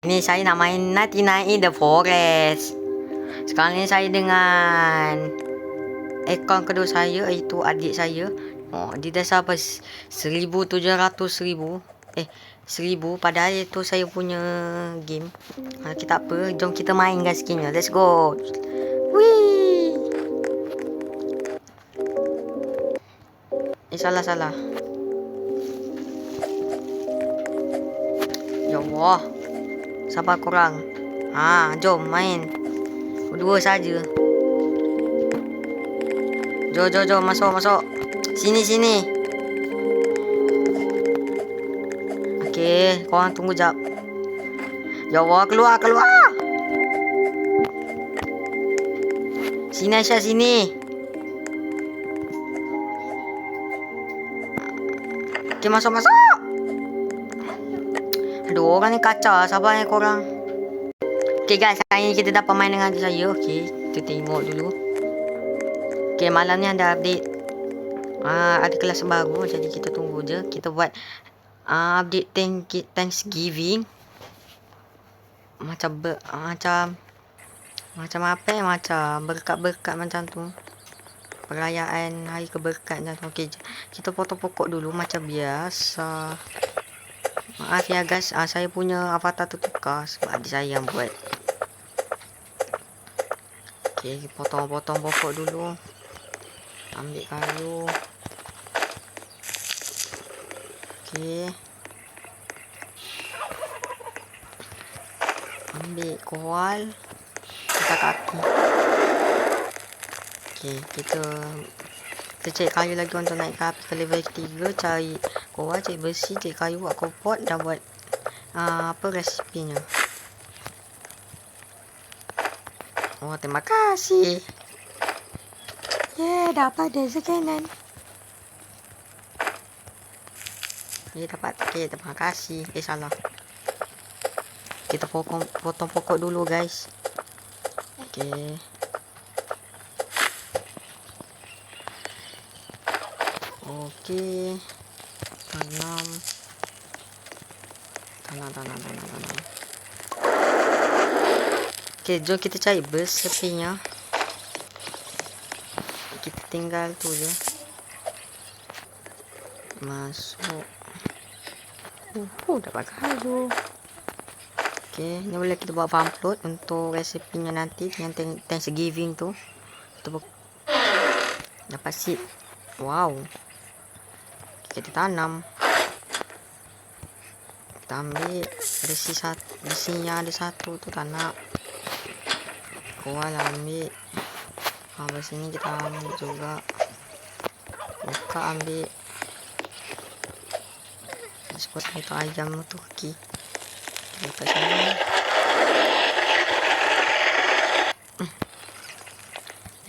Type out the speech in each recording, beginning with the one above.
Ni saya nak main Nighty Night in the Forest. Sekarang ni saya dengan akaun kedua saya, iaitu adik saya. Dia dah sampai 1,700,000. 1,000. Padahal itu saya punya game. Kita apa, jom kita main guys skinnya. Let's go. Wih. Salah. Ya Allah. Sabar korang. Jom main. Berdua saja. Jom masuk. Sini. Okey, korang tunggu jap. Ya Allah, keluar. Sini Aisyah, sini. Okey, masuk. Aduh, orang ni kacau. Sabar ya korang. Okey guys, hari ni kita dapat main dengan adik saya. Okey, kita tengok dulu. Okey, malam ni ada update. Ada kelas baru, jadi kita tunggu je. Kita buat update Thanksgiving. Macam apa ya? Macam berkat-berkat macam tu. Perayaan hari keberkat macam tu. Okey, kita potong pokok dulu macam biasa. Maaf ya guys, saya punya avatar tertukar sebab adik saya yang buat. Okey, potong pokok dulu. Ambil kayu. Okey. Ambil koal. Kita kaki. Okey, kita cari kayu lagi untuk naik ke api ke level 3. Cari koal, cari besi, cari kayu, buat kompot dan buat resipinya. Terima kasih. Dapat ada sekian. Dapat. Okey, terima kasih. Salah. Kita potong pokok dulu guys. Okey. Tanam. Okey, jom kita cari besepinya. Kita tinggal tu je. Masuk. Dapat kayu. Okey, ni boleh kita buat farm plot untuk resepinya nanti yang Thanksgiving tu. Kita dapat seed. Wow. Kita tanam. Kita ambil besinya ada satu tu tak nak. Koal ambil. Besinya kita ambil juga. Buka ambil. Sebut itu ayam tu kaki. Letak sini.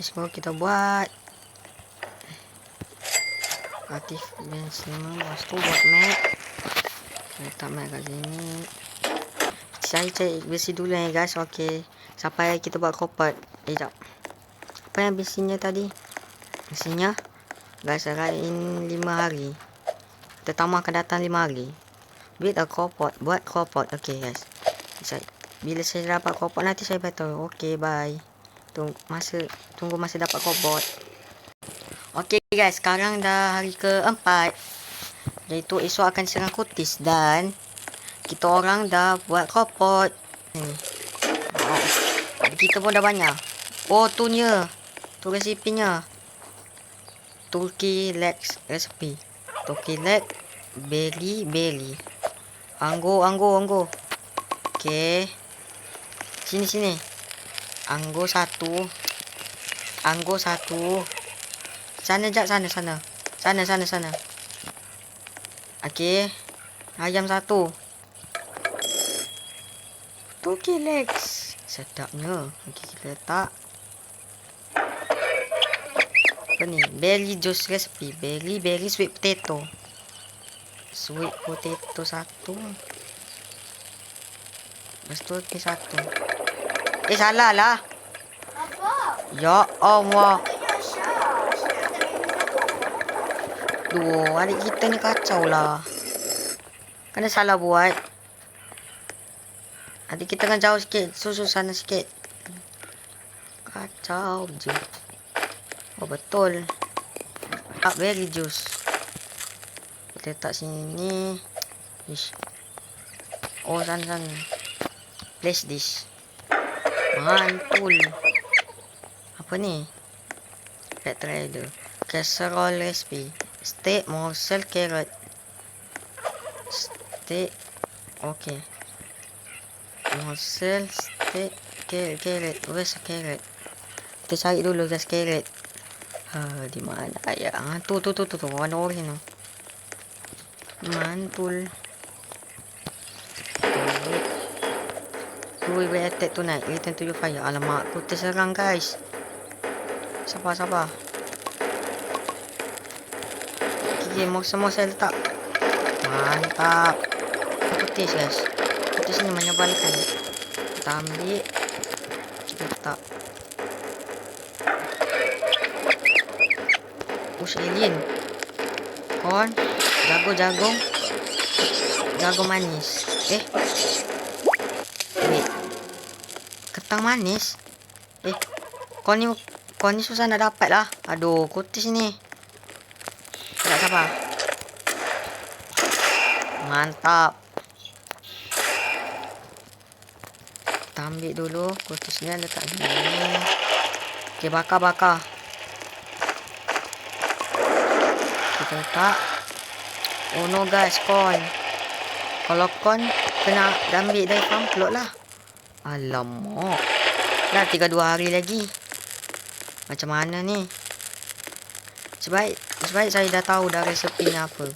Semua kita buat. Aktif bensin. Lepas tu buat map. Letak map kat sini. Saya cari besi dulu ya guys. Okey. Sampai kita buat kopat. Sekejap. Apa yang besinya tadi? Besinya guys, rain 5 hari. Tetamu akan datang 5 hari. Buat kopot. Okey guys. Bila saya dapat kopot nanti saya beritahu. Okey, bye. Tunggu masa dapat kopot. Okey guys, sekarang dah hari ke-4. Iaitu esok akan diserang kutis dan kita orang dah buat kopot. Kita pun dah banyak. Tu resipinya. Turkey leg recipe. Turkey leg berry. Anggur. Okey. Sini. Anggur satu. Sana. Okey. Ayam satu. Turkey legs. Sedapnya. Okey, kita letak. Apa ni? Berry juice recipe. Berry sweet potato. Satu. Lepas tu ni satu. Salah lah. Apa? Ya Allah. Adik kita ni kacau lah. Kan salah buat. Adik kita kan jauh sikit. Susu sana sikit. Kacau je. Oh betul. Berry juice. Kita letak sini. Ish. Oh sana. Place this. Mantul. Apa ni? Pet trader. Casserole recipe. Steak, morsel, carrot. Steak. Okay. Morsel, steak, carrot. Where's the carrot? Kita cari dulu guys carrot. Di mana ya? Tu. Warna orange tu. Mantul. We will attack tonight. Return to your fire. Alamak, aku terserang guys. Sabar. Okay, morsel letak. Mantap. Kutis guys. Kutis ni menyebalkan. Kita ambil. Kita letak. Alien. Corn. Jagung. Jagung manis. Wait. Kentang manis. Corn ni susah nak dapat lah. Aduh, kutis ni. Tak sabar. Mantap. Kita ambil dulu kutis ni, letak sini. Okay, bakar. Kita letak. Oh no guys, corn. Kalau corn kena ambil dari farm plot lah. Alamak. Dah 3-2 hari lagi. Macam mana ni? Sebaik saya dah tahu dah resepi ni apa.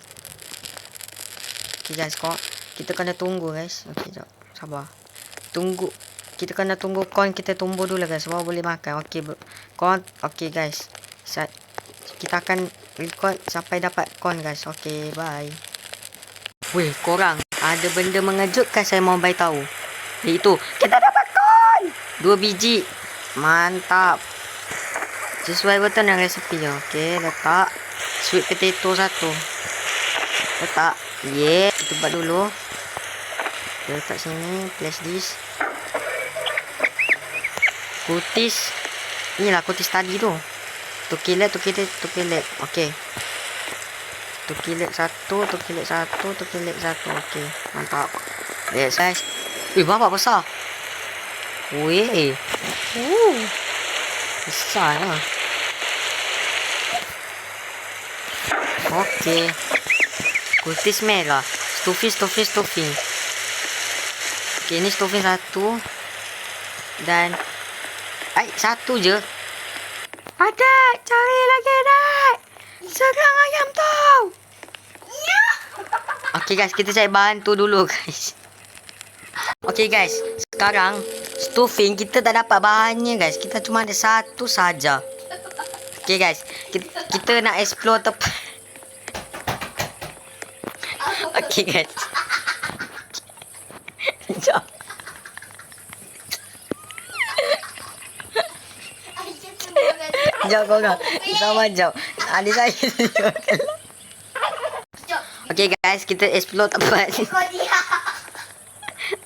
Okay guys, kita kena tunggu guys. Okay, jap. Sabar. Tunggu. Kita kena tunggu corn kita tumbuh dulu guys. Baru boleh makan. Okay, corn. Okay guys. Kita akan record sampai dapat corn guys. Okay, bye. Weh, korang. Ada benda mengejutkan saya mau bagi tahu. Itu, kita dapat corn. 2 biji. Mantap. Sesuai betul dengan resepi. Okay, letak sweet potato 1. Letak. Kita buat dulu. Kita letak sini. Place this. Kutis. Inilah kutis tadi tu. Tukilet. Okay. Tukilet 1. Okay. Mantap. Yes guys. Bapak besar. Weh. Besar lah. Okay. Kutis merah. Stuffing. Okay, ni stuffing 1. Dan 1 je. Ada, cari lagi dah. Serang ayam tu. Okay guys, kita cari bahan tu dulu guys. Okay guys, sekarang stuffing kita tak dapat bahannya guys. Kita cuma ada 1 saja. Okay guys, kita nak explore tempat. Okay guys. Jom. Jom korang. Sama jom. Adik saya tunjukkan. Okay guys, kita explore tempat.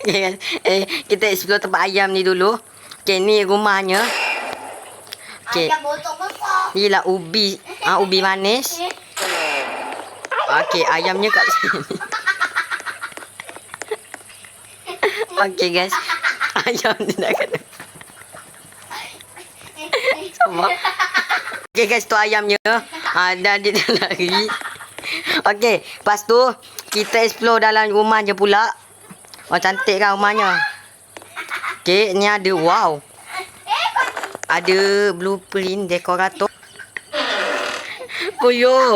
Okay guys, kita explore tempat ayam ni dulu. Okay, ni rumahnya. Okay. Ni lah ubi. Ubi manis. Okay, ayamnya kat sini. Okay guys. Ayam ni nak kena. Sama. Okay guys, tu ayamnya. Dan dia lari. Okay, lepas tu kita explore dalam rumah je pula. Cantik kan rumahnya. Okay, ni ada, wow. Ada blueprint dekorator. Puyo.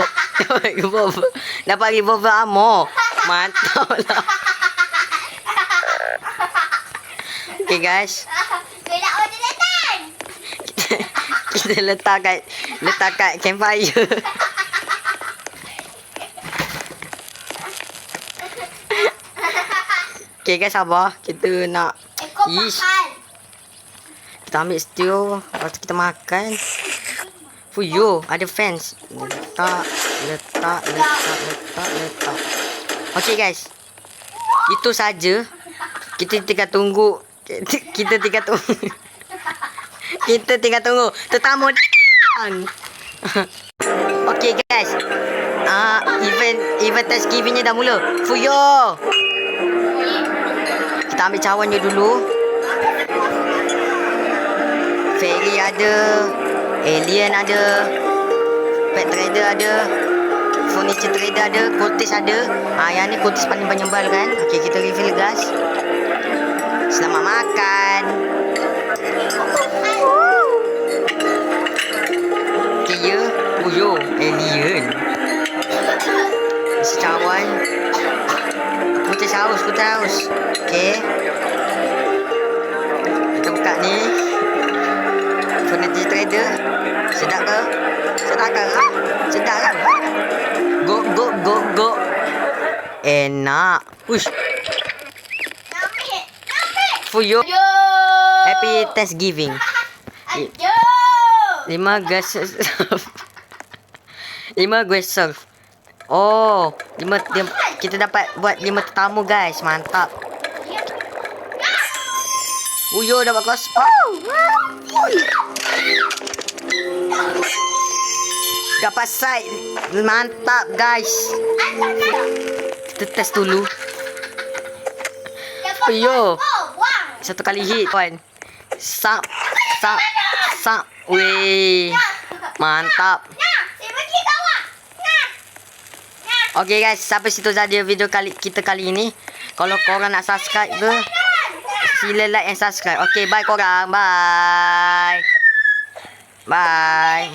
Dapat revolver ammo. Mantap lah. Okay guys. Kita letak kat campfire. Okay guys, sabar. Kita nak kita ambil stew. Lepas kita makan. Fuyo, ada fans. Letak. Okay guys, itu saja. Kita tinggal tunggu. Kita tinggal tunggu. Kita tinggal tunggu. Tetamu datang. Okay guys. Event Thanksgiving-nya dah mula. Fuyo. Kita ambil cawannya dulu. Fairy ada. Alien ada. Pet trader ada. Furniture trader ada. Kultis ada. Yang ni kultis paling penyembal kan. Okay, kita refill guys. Selamat makan. Okay, ya. Yo, alien. Isi cawan. Putih haus. Okay. Kita buka ni. Furniture trader. Sedap ke? Sedap kan? Go. Enak. Uish. Fuyo. Happy Thanksgiving. 5 guys. 5 guys serve. Oh, kita dapat buat 5 tetamu guys. Mantap. Uyo dapat kelas. Dapat side. Mantap guys. Kita test dulu. Uyo. Satu kali hit kawan. Sap. Weh. Mantap. Okay guys, sampai situ saja video kita kali ini. Kalau korang nak subscribe ke, sila like and subscribe. Okay, bye korang. Bye.